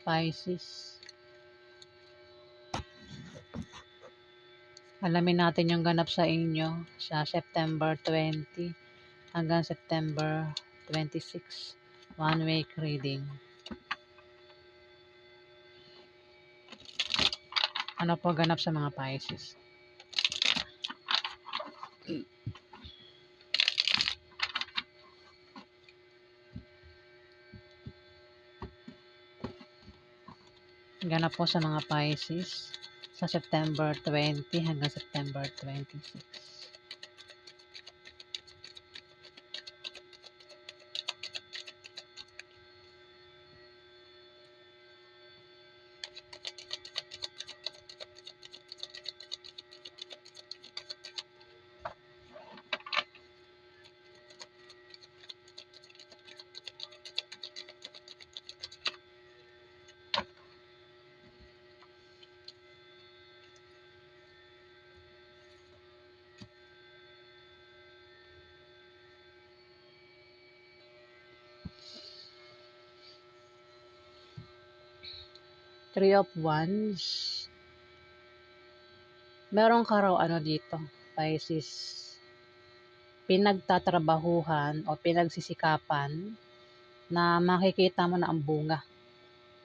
Pisces. Alamin natin yung ganap sa inyo sa September 20 hanggang September 26. One week reading. Ano po ganap sa mga Pisces? Ganap po sa mga Pisces sa September 20 hanggang September 26. Three of Wands. Meron ka raw dito, Pisces, pinagtatrabahuhan o pinagsisikapan na makikita mo na ang bunga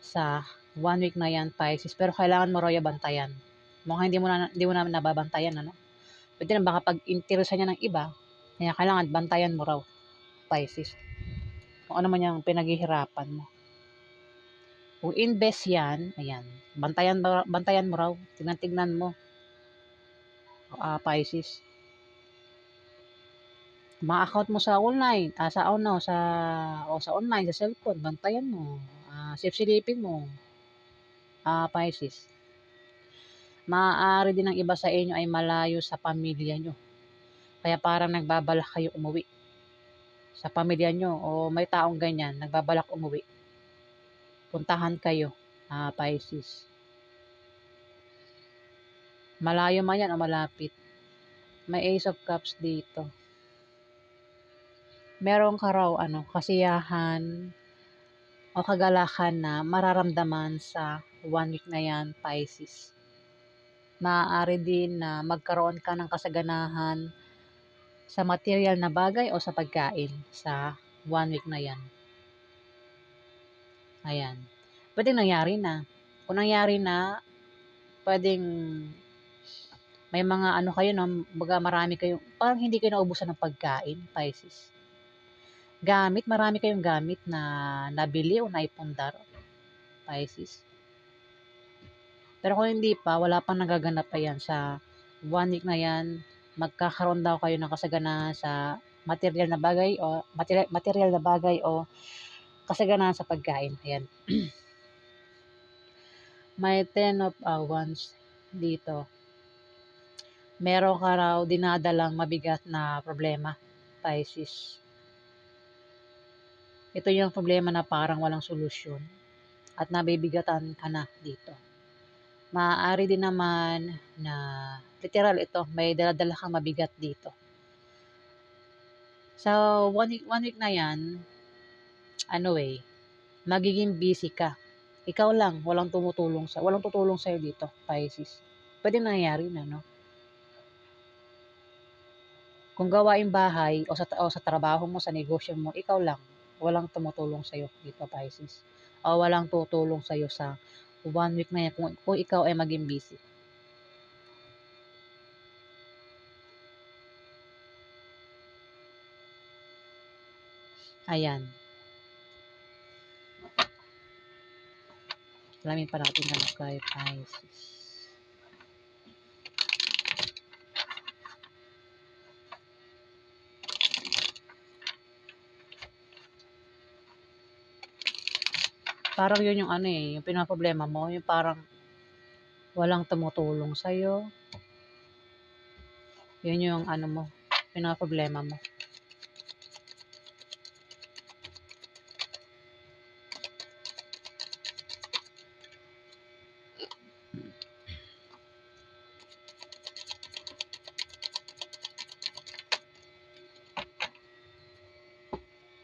sa 1 week na yan, Pisces. Pero kailangan mo raw bantayan. Mukhang hindi mo na nababantayan, ano? Pwede na baka pag interesa niya ng iba, kaya kailangan bantayan mo raw, Pisces. Kung ano man yung pinaghihirapan mo. Kung invest yan, ayan, bantayan mo raw, tignan mo, Pisces. Mga account mo sa online, sa online, sa cellphone, bantayan mo, silipin mo, Pisces. Maaari din ng iba sa inyo ay malayo sa pamilya nyo. Kaya parang nagbabalak kayo umuwi sa pamilya nyo o may taong ganyan, nagbabalak umuwi. Puntahan kayo, Pisces. Malayo man yan o malapit. May Ace of Cups dito. Meron ka raw kasiyahan o kagalakan na mararamdaman sa 1 week na yan, Pisces. Maaari din na magkaroon ka ng kasaganahan sa material na bagay o sa pagkain sa 1 week na yan. Ayan. Pwedeng nangyari na. Kung nangyari na, pwedeng may mga kayo, no? Baga marami kayo, parang hindi kayo naubusan ng pagkain, Pisces. Gamit, marami kayong gamit na nabili o naipundar, Pisces. Pero kung hindi pa, wala pang nagaganap pa yan sa 1 week na yan, magkakaroon daw kayo ng kasaganahan sa material na bagay o kasaganahan sa pagkain. Ayan. May 10 of Wands dito. Meron ka raw dinadalang mabigat na problema, Pisces. Ito yung problema na parang walang solusyon at nabibigatan ka na dito. Maaari din naman na literal ito, may dala-dala kang mabigat dito. Sa 1 week na yan, magiging busy ka. Ikaw lang, walang tutulong sa'yo dito, Pisces. Pwede nangyayari na, no? Kung gawaing bahay o sa trabaho mo, sa negosyo mo, ikaw lang, walang tumutulong sa'yo dito, Pisces. O walang tutulong sa'yo sa 1 week na yan kung ikaw ay maging busy. Ayan. Alamin pa natin ng kay Pisces. Parang yun yung yung pinaproblema mo, yung parang walang tumutulong sa'yo. Yun yung mo, pinaproblema mo.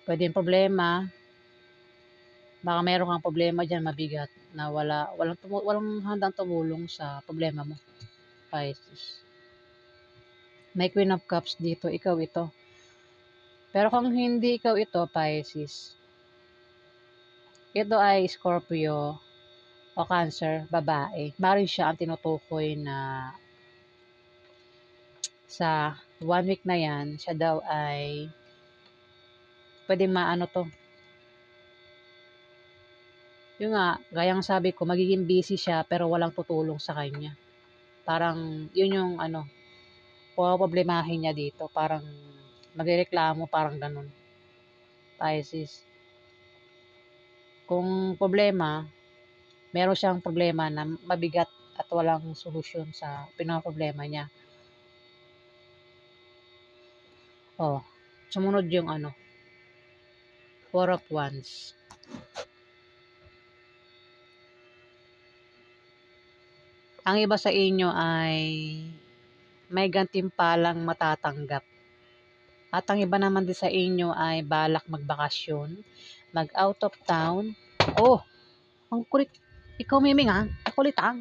Pwede yung problema, Baka meron kang problema diyan mabigat na walang handang tumulong sa problema mo, Pisces. May Queen of Cups dito, ikaw ito. Pero kung hindi ikaw ito, Pisces, ito ay Scorpio o Cancer, babae. Maaaring siya ang tinutukoy na sa 1 week na yan, siya daw ay pwedeng maano 'to, yun nga, gayang sabi ko, magiging busy siya pero walang tutulong sa kanya. Parang yun yung ano, poproblemahin niya dito, parang magrereklamo, parang gano'n, Pisces. Kung problema, meron siyang problema na mabigat at walang solusyon sa pinoproblema niya. Oh, sumunod yung ano, 4 of Wands. Ang iba sa inyo ay may gantimpalang matatanggap. At ang iba naman din sa inyo ay balak magbakasyon, mag-out of town. Oh, ang kulit. Ikaw, Miming, ha? Ang kulit, ha?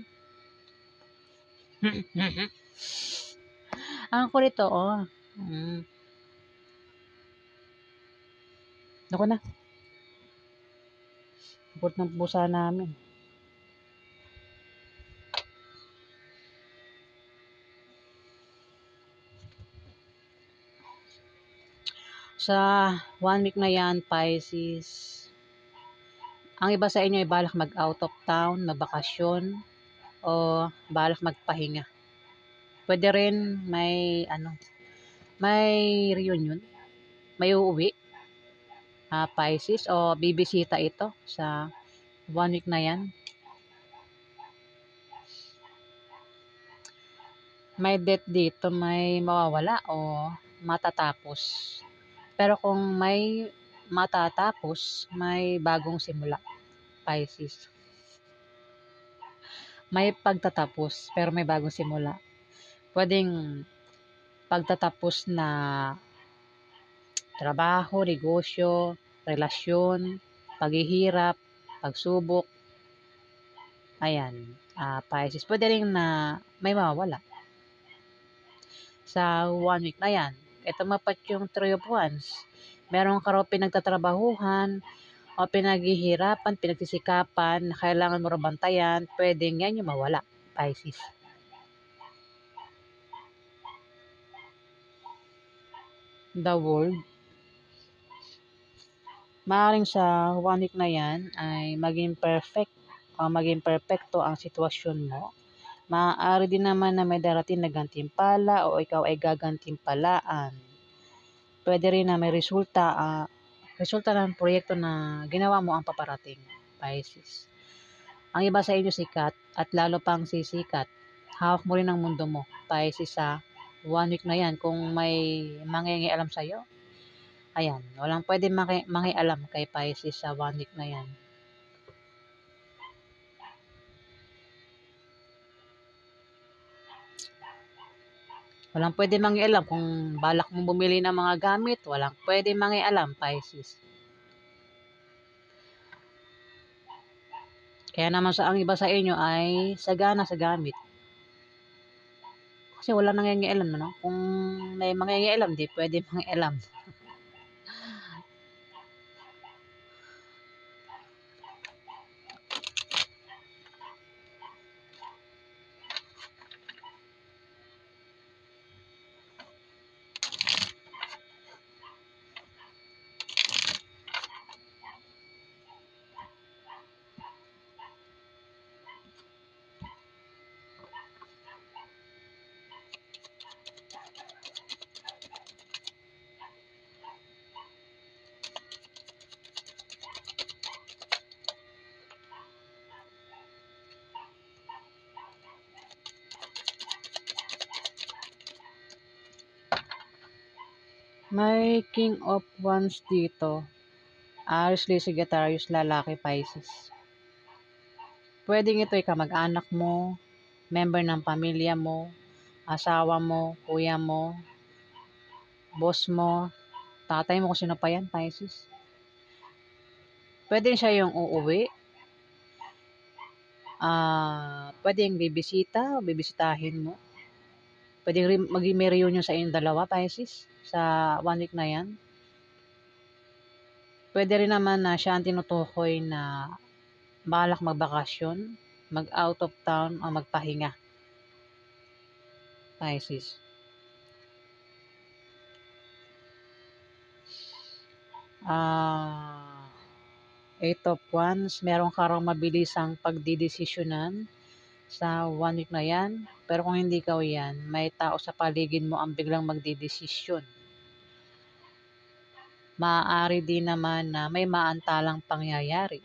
Ang kulit, oo. Naku na. Ang kulit ng pusa namin. Sa 1 week na yan, Pisces, ang iba sa inyo ay balak mag-out of town, magbakasyon, o balak magpahinga. Pwede rin may reunion, may uuwi, Pisces, o bibisita ito sa 1 week na yan. May death dito, may mawawala o matatapos. Pero kung may matatapos, may bagong simula, Pisces. May pagtatapos, pero may bagong simula. Pwedeng pagtatapos na trabaho, negosyo, relasyon, paghihirap, pagsubok. Ayan, Pisces. Pwede rin na may mawawala sa 1 week na yan. Ito mapat yung 3 of Wands. Meron ka raw pinagtatrabahuhan o pinaghihirapan, pinagsisikapan na kailangan mo raw bantayan, pwedeng yan yung mawala, Pisces. The World. Maaaring sa 1 week na yan ay maging perfecto ang sitwasyon mo. Maaari din naman na may darating na gantimpala o ikaw ay gagantimpalaan. Pwede rin na may resulta ng proyekto na ginawa mo ang paparating, Pisces. Ang iba sa inyo sikat at lalo pang sisikat. Hawak mo rin ang mundo mo, Pisces, sa 1 week na yan. Kung may mangingialam sa'yo, ayan, walang pwede mangialam kay Pisces sa 1 week na yan. Walang pwede mangialam kung balak mong bumili ng mga gamit, walang pwede mangialam, Pisces. Kaya naman ang iba sa inyo ay sagana sa gamit. Kasi wala nangingialam, no? Kung may mangingialam, di pwede mangialam. May King of Wands dito. Aries, Leo, Sagittarius, lalaki, Pisces. Pwedeng ito ay kamag-anak mo, member ng pamilya mo, asawa mo, kuya mo, boss mo, tatay mo, kung sino pa yan, Pisces. Puwede siya yung uuwi, puwedeng bibisita o bibisitahin mo. Puwedeng maging may reunion sa inyong dalawa, Pisces, sa 1 week na 'yan. Puwede rin naman na siya ang tinutukoy na balak magbakasyon, mag-out of town o magpahinga, Pisces. Ah, 8 of Wands, meron ka raw mabilisang pagdedesisyonan sa 1 week na 'yan. Pero kung hindi ikaw 'yan, may tao sa paligid mo ang biglang magdedesisyon. Maaari din naman na may maantalang pangyayari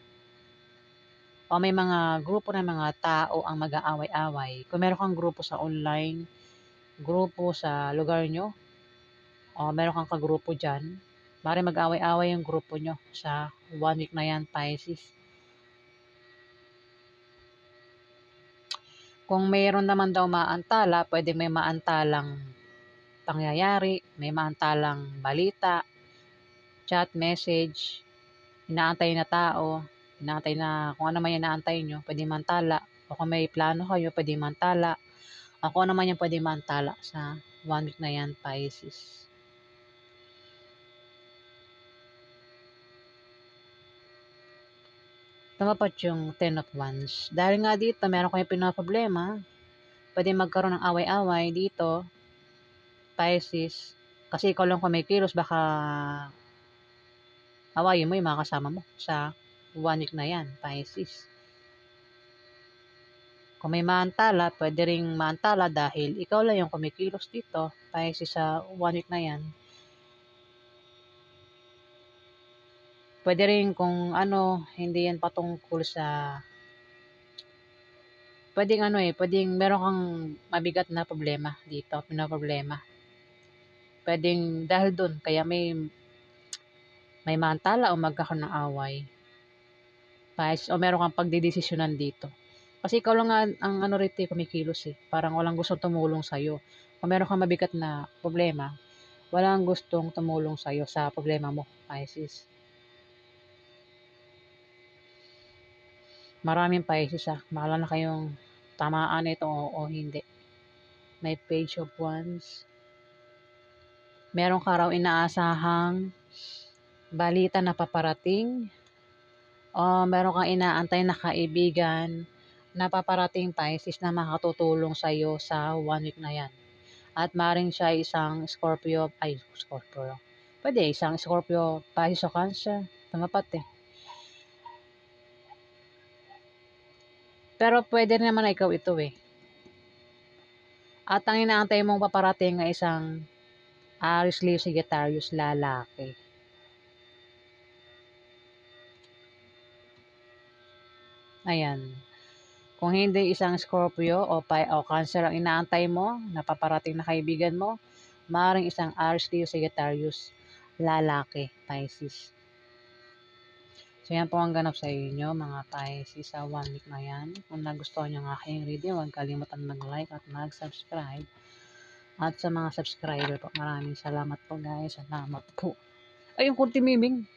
o may mga grupo ng mga tao ang mag-aaway-away. Kung meron kang grupo sa online, grupo sa lugar nyo, o meron kang kagrupo dyan, maaaring mag-away-away yung grupo nyo sa 1 week na yan, Pisces. Kung mayroon naman daw maantala, pwede may maantalang pangyayari, may maantalang balita, chat, message, inaantay na tao, inaantay na kung ano man yung inaantay nyo, pwede mantala. O kung may plano kayo, pwede mantala. O kung ano man yung pwede mantala sa 1 week na yan, Pisces. Tumapat yung 10 of Wands. Dahil nga dito, meron kayong pinaproblema, pwede magkaroon ng away-away dito, Pisces. Kasi ikaw lang kumikilos, baka awayin mo yung mga kasama mo sa 1 week na yan, Pisces. Kung may maantala, pwede ring maantala dahil ikaw lang yung kumikilos dito, Pisces, sa 1 week na yan. Pwede rin kung ano, hindi yan patungkol sa pwedeng meron kang mabigat na problema dito, pinoproblema. Pwedeng dahil doon kaya may maantala o magkakaroon ng away. Pisces, o meron kang pagdedesisyonan dito. Kasi ikaw lang ang ano rito kumikilos eh. Parang walang gustong tumulong sa'yo. Kung meron kang mabigat na problema, walang gustong tumulong sa'yo sa problema mo, Pisces. Maraming Pisces Bahala na kayong tamaan ito o hindi. May Page of Wands. Meron ka raw inaasahang balita na paparating o meron kang inaantay na kaibigan na paparating, Pisces, na makatutulong sa iyo sa 1 week na yan. At maring siya isang Scorpio, pwede isang Scorpio, Pisces o Cancer. Tumapat eh. Pero pwede rin naman na ikaw ito eh. At ang inaantay mong paparating ay isang Aries, Leo, Sagittarius, lalaki. Ayan. Kung hindi isang Scorpio o Cancer ang inaantay mo, napaparating na kaibigan mo, maaaring isang Aries, Leo, Sagittarius, lalaki, Pisces. So yan po ang ganap sa inyo mga Pisces sa 1 week na yan. Kung nagustuhan nyo ang aking video, huwag kalimutan mag-like at mag-subscribe. At sa mga subscriber po, maraming salamat po guys. Salamat po. Ay, yung kunti miming.